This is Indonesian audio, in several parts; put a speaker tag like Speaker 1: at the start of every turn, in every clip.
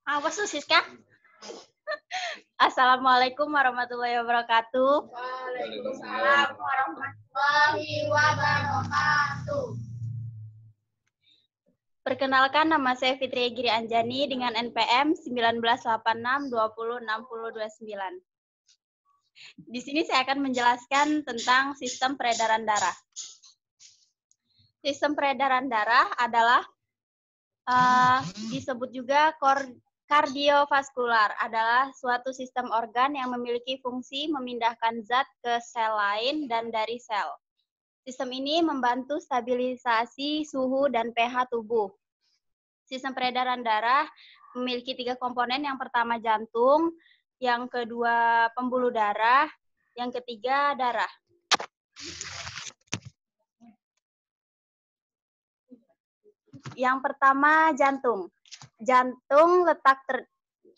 Speaker 1: Apa sih, Siska? Assalamualaikum warahmatullahi wabarakatuh.
Speaker 2: Waalaikumsalam warahmatullahi wabarakatuh.
Speaker 1: Perkenalkan, nama saya Fitri Giri Anjani dengan NPM 1986206029. Di sini saya akan menjelaskan tentang sistem peredaran darah. Sistem peredaran darah adalah disebut juga kardiovaskular, adalah suatu sistem organ yang memiliki fungsi memindahkan zat ke sel lain dan dari sel. Sistem ini membantu stabilisasi suhu dan pH tubuh. Sistem peredaran darah memiliki 3 komponen. Yang pertama jantung, yang kedua pembuluh darah, yang ketiga darah. Yang pertama jantung.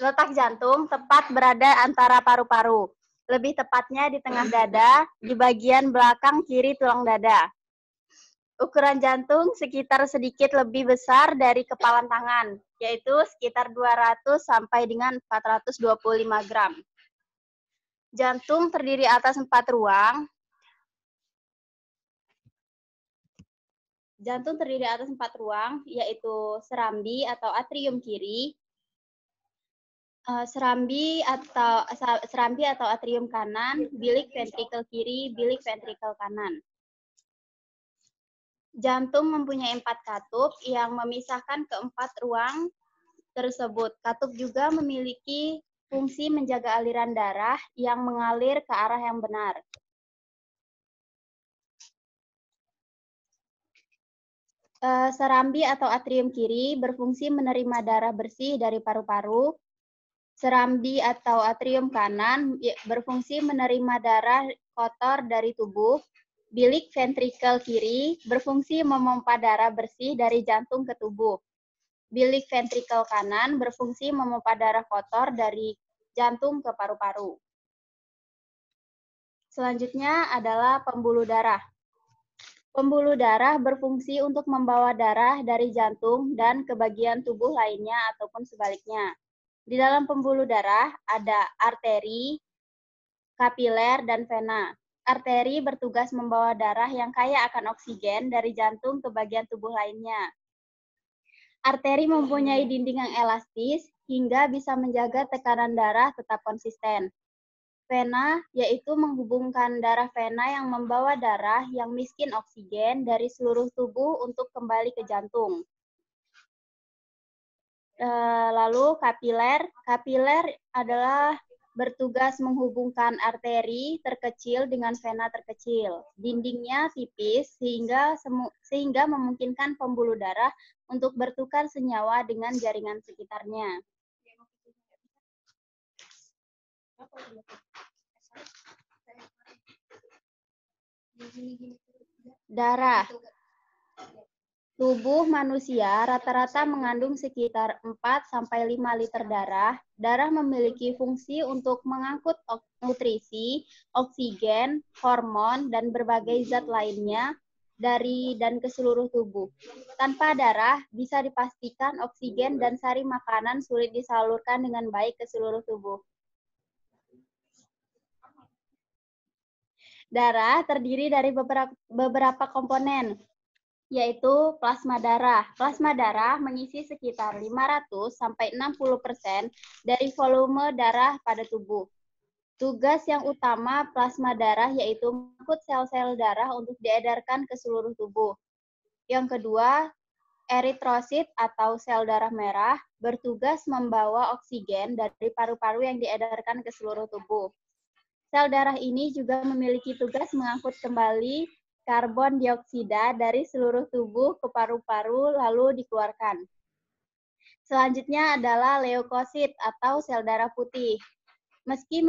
Speaker 1: Letak jantung tepat berada antara paru-paru. Lebih tepatnya di tengah dada, di bagian belakang kiri tulang dada. Ukuran jantung sekitar sedikit lebih besar dari kepalan tangan, yaitu sekitar 200 sampai dengan 425 gram. Jantung terdiri atas 4 ruang. Jantung terdiri atas 4 ruang, yaitu serambi atau atrium kiri, serambi atau atrium kanan, bilik ventrikel kiri, bilik ventrikel kanan. Jantung mempunyai 4 katup yang memisahkan keempat ruang tersebut. Katup juga memiliki fungsi menjaga aliran darah yang mengalir ke arah yang benar. Serambi atau atrium kiri berfungsi menerima darah bersih dari paru-paru. Serambi atau atrium kanan berfungsi menerima darah kotor dari tubuh. Bilik ventrikel kiri berfungsi memompa darah bersih dari jantung ke tubuh. Bilik ventrikel kanan berfungsi memompa darah kotor dari jantung ke paru-paru. Selanjutnya adalah pembuluh darah. Pembuluh darah berfungsi untuk membawa darah dari jantung dan ke bagian tubuh lainnya ataupun sebaliknya. Di dalam pembuluh darah ada arteri, kapiler, dan vena. Arteri bertugas membawa darah yang kaya akan oksigen dari jantung ke bagian tubuh lainnya. Arteri mempunyai dinding yang elastis hingga bisa menjaga tekanan darah tetap konsisten. Vena yaitu menghubungkan darah vena yang membawa darah yang miskin oksigen dari seluruh tubuh untuk kembali ke jantung. Lalu kapiler. Kapiler adalah bertugas menghubungkan arteri terkecil dengan vena terkecil. Dindingnya tipis sehingga memungkinkan pembuluh darah untuk bertukar senyawa dengan jaringan sekitarnya. Darah. Tubuh manusia rata-rata mengandung sekitar 4-5 liter darah. Darah memiliki fungsi untuk mengangkut nutrisi, oksigen, hormon, dan berbagai zat lainnya dari dan ke seluruh tubuh. Tanpa darah, bisa dipastikan oksigen dan sari makanan sulit disalurkan dengan baik ke seluruh tubuh. Darah terdiri dari beberapa komponen, yaitu plasma darah. Plasma darah mengisi sekitar 500-60% dari volume darah pada tubuh. Tugas yang utama plasma darah yaitu mengangkut sel-sel darah untuk diedarkan ke seluruh tubuh. Yang kedua, eritrosit atau sel darah merah bertugas membawa oksigen dari paru-paru yang diedarkan ke seluruh tubuh. Sel darah ini juga memiliki tugas mengangkut kembali karbon dioksida dari seluruh tubuh ke paru-paru lalu dikeluarkan. Selanjutnya adalah leukosit atau sel darah putih. Meski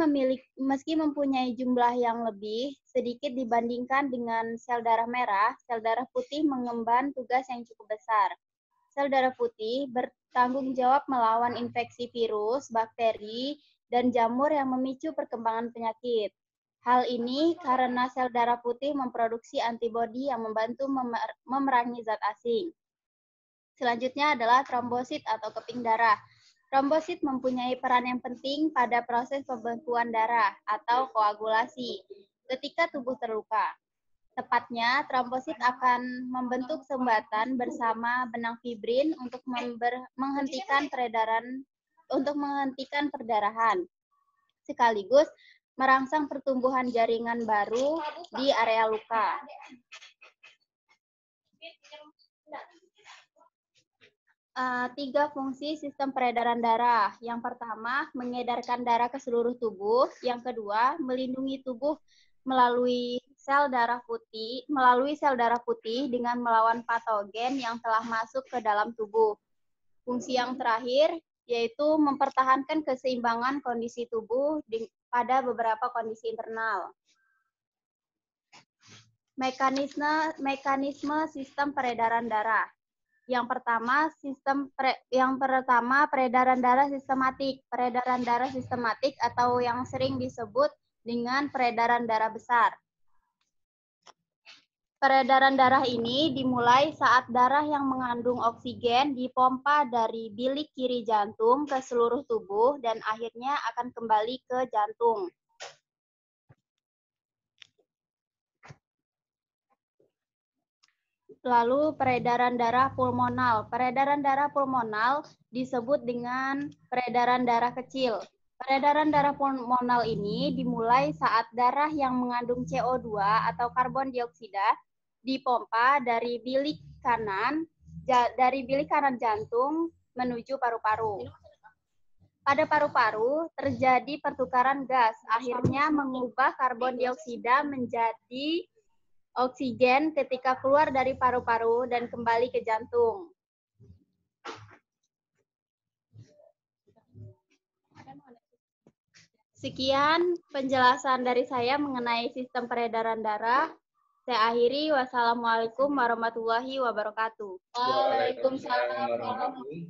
Speaker 1: mempunyai jumlah yang lebih sedikit dibandingkan dengan sel darah merah, sel darah putih mengemban tugas yang cukup besar. Sel darah putih bertanggung jawab melawan infeksi virus, bakteri, dan jamur yang memicu perkembangan penyakit. Hal ini karena sel darah putih memproduksi antibodi yang membantu memerangi zat asing. Selanjutnya adalah trombosit atau keping darah. Trombosit mempunyai peran yang penting pada proses pembekuan darah atau koagulasi ketika tubuh terluka. Tepatnya, trombosit akan membentuk sumbatan bersama benang fibrin untuk menghentikan perdarahan, sekaligus merangsang pertumbuhan jaringan baru di area luka. Tiga fungsi sistem peredaran darah. Yang pertama, mengedarkan darah ke seluruh tubuh. Yang kedua, melindungi tubuh melalui sel darah putih dengan melawan patogen yang telah masuk ke dalam tubuh. Fungsi yang terakhir yaitu mempertahankan keseimbangan kondisi tubuh pada beberapa kondisi internal. Mekanisme sistem peredaran darah. Yang pertama peredaran darah sistematik. Peredaran darah sistematik atau yang sering disebut dengan peredaran darah besar. Peredaran darah ini dimulai saat darah yang mengandung oksigen dipompa dari bilik kiri jantung ke seluruh tubuh dan akhirnya akan kembali ke jantung. Lalu peredaran darah pulmonal. Peredaran darah pulmonal disebut dengan peredaran darah kecil. Peredaran darah pulmonal ini dimulai saat darah yang mengandung CO2 atau karbon dioksida dipompa dari bilik kanan jantung menuju paru-paru. Pada paru-paru terjadi pertukaran gas, akhirnya mengubah karbon dioksida menjadi oksigen ketika keluar dari paru-paru dan kembali ke jantung. Sekian penjelasan dari saya mengenai sistem peredaran darah. Saya akhiri. Wassalamualaikum warahmatullahi wabarakatuh.
Speaker 2: Waalaikumsalam warahmatullahi wabarakatuh.